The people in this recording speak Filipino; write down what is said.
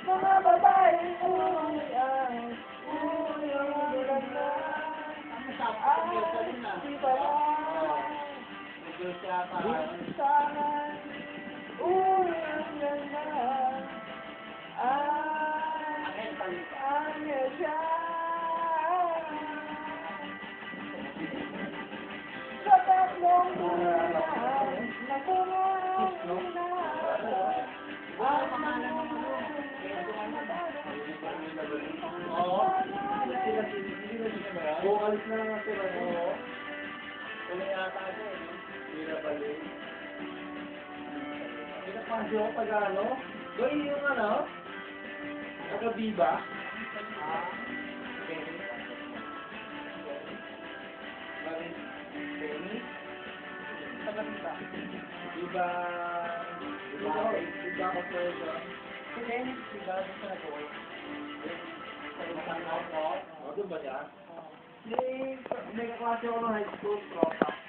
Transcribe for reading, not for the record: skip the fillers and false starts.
Mga babae, uy, ay, uy, ang ganda. Di pala. Sana, uy, ang ganda. Angel siya. Sa tatlong bulan, nakunang hinahanap. Vokalis na lang sila. Wala yata siya eh. Hindi na balik. Hindi na pansi ako pag ano. Gawin yung ano? Taga-Viva. Penny? Taga-Viva. Viva ako sa ito. Si Dennis, Viva ako sa nag-work. Doon ba siya? May kaklase ako ng high school, tropa.